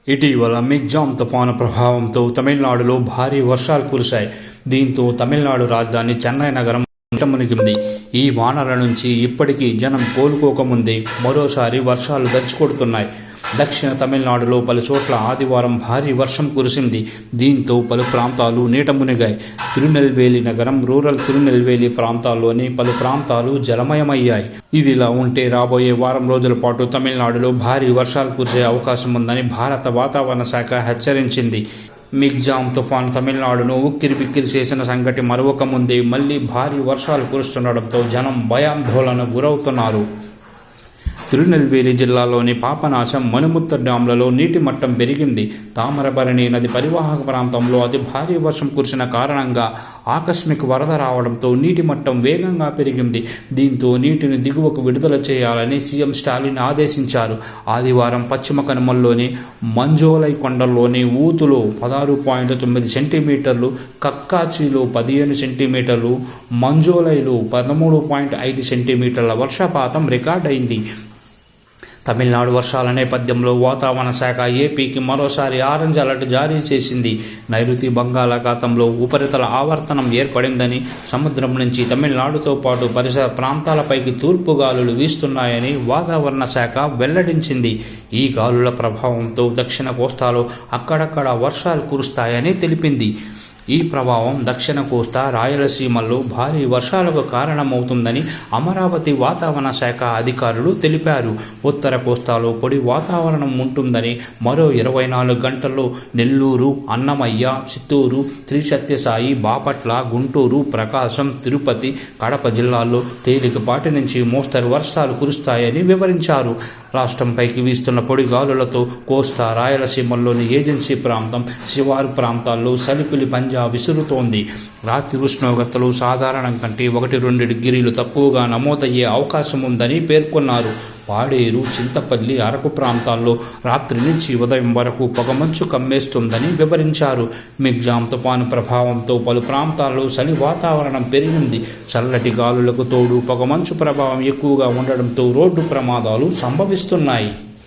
ఇటీవల మిగ్జామ్ తుఫాను ప్రభావంతో తమిళనాడులో భారీ వర్షాలు కురిశాయి. దీంతో తమిళనాడు రాజధాని చెన్నై నగరం మునిగింది. ఈ వానల నుంచి ఇప్పటికీ జనం కోలుకోకముందే మరోసారి వర్షాలు దంచుకొడుతున్నాయి. దక్షిణ తమిళనాడులో పలు చోట్ల ఆదివారం భారీ వర్షం కురిసింది. దీంతో పలు ప్రాంతాలు నీట మునిగాయి. తిరునెల్వేలి నగరం, రూరల్ తిరునెల్వేలి ప్రాంతాల్లోని పలు ప్రాంతాలు జలమయమయ్యాయి. ఇదిలా ఉంటే రాబోయే వారం రోజుల పాటు తమిళనాడులో భారీ వర్షాలు కురిసే అవకాశం ఉందని భారత వాతావరణ శాఖ హెచ్చరించింది. మిగ్జామ్ తుఫాను తమిళనాడును ఉక్కిరిబిక్కిరి చేసిన సంగతి మరొక ముందే మళ్లీ భారీ వర్షాలు కురుస్తుండటంతో జనం భయాందోళనకు గురవుతున్నారు. తిరునెల్వేలి జిల్లాలోని పాపనాశం, మణిముత్త డ్యాంలలో నీటి మట్టం పెరిగింది. తామరబరణి నది పరివాహక ప్రాంతంలో అతి భారీ వర్షం కురిసిన కారణంగా ఆకస్మిక వరద రావడంతో నీటి మట్టం వేగంగా పెరిగింది. దీంతో నీటిని దిగువకు విడుదల చేయాలని సీఎం స్టాలిన్ ఆదేశించారు. ఆదివారం పశ్చిమ కనుమల్లోని మంజోలై కొండల్లోని ఊతులో 16.9 సెంటీమీటర్లు, కక్కాచిలో 15 సెంటీమీటర్లు, మంజోలైలో 13.5 సెంటీమీటర్ల వర్షపాతం రికార్డైంది. తమిళనాడు వర్షాల నేపథ్యంలో వాతావరణ శాఖ ఏపీకి మరోసారి ఆరెంజ్ అలర్ట్ జారీ చేసింది. నైరుతి బంగాళాఖాతంలో ఉపరితల ఆవర్తనం ఏర్పడిందని, సముద్రం నుంచి తమిళనాడుతో పాటు పరిసర ప్రాంతాలపైకి తూర్పు గాలులు వీస్తున్నాయని వాతావరణ శాఖ వెల్లడించింది. ఈ గాలుల ప్రభావంతో దక్షిణ కోస్తాలో అక్కడక్కడ వర్షాలు కురుస్తాయని తెలిపింది. ఈ ప్రభావం దక్షిణ కోస్తా, రాయలసీమల్లో భారీ వర్షాలకు కారణమవుతుందని అమరావతి వాతావరణ శాఖ అధికారులు తెలిపారు. ఉత్తర కోస్తాలో పొడి వాతావరణం ఉంటుందని, మరో 24 గంటల్లో నెల్లూరు, అన్నమయ్య, చిత్తూరు, శ్రీ సత్యసాయి, బాపట్ల, గుంటూరు, ప్రకాశం, తిరుపతి, కడప జిల్లాల్లో తేలికపాటి నుంచి మోస్తరు వర్షాలు కురుస్తాయని వివరించారు. రాష్ట్రంపైకి వీస్తున్న పొడి గాలులతో కోస్తా, రాయలసీమల్లోని ఏజెన్సీ ప్రాంతం, శివారు ప్రాంతాల్లో సలిపిలి పంజా విసురుతోంది. రాత్రి ఉష్ణోగ్రతలు సాధారణం కంటే 1-2 డిగ్రీలు తక్కువగా నమోదయ్యే అవకాశం ఉందని పేర్కొన్నారు. పాడేరు, చింతపల్లి, అరకు ప్రాంతాల్లో రాత్రి నుంచి ఉదయం వరకు పొగమంచు కమ్మేస్తుందని వివరించారు. మిగ్జామ్ తుఫాను ప్రభావంతో పలు ప్రాంతాల్లో చలి వాతావరణం పెరిగింది. చల్లటి గాలులకు తోడు పొగమంచు ప్రభావం ఎక్కువగా ఉండడంతో రోడ్డు ప్రమాదాలు సంభవిస్తున్నాయి.